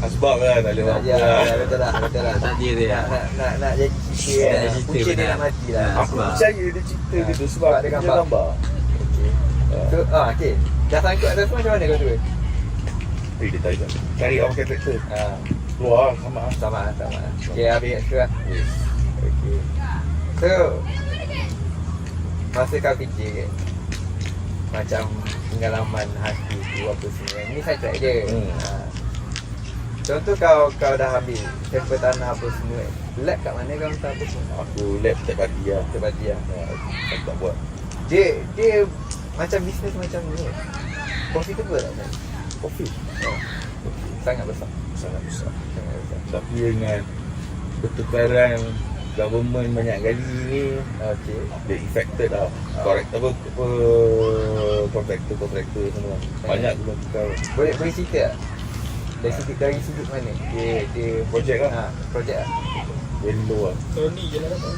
Asbab lah, tak boleh apa Ya, lah. betul lah. Tak dia dia. Nak jadi cerita Nak kan. cerita Punca dia benar. nak mati lah. Aku Asbab. percaya dia cerita gitu sebab Sebab dia dia gambar. gambar. Okey. So, okey. Dah sangkut atas semua macam mana kau tu? Dia tahu tak. Cari orang pakai traktor. Keluar sama. Sama. Okey, habis extra lah. Yes. Okey. So, masa kau kecil macam pengalaman hati tu apa semua. Ni saya track je. Contoh kau dah ambil sampel tanah apa semua. Lab kat mana kau hantar apa semua? Aku lab setiap pagi lah. Terbati lah. Aku tak buat. Dia macam bisnes macam ni. Profitable tak kan? Profit. Sangat besar. Sangat besar. Sangat besar. Tapi dengan pertukaran government banyak kali ni, Okey. dia affected lah. Kontraktor semua. Banyak guna tukar. Boleh cerita tak? Dari sudut mana? Dia Projek lah. projek lah. Very low lah. Tony je lah dapat.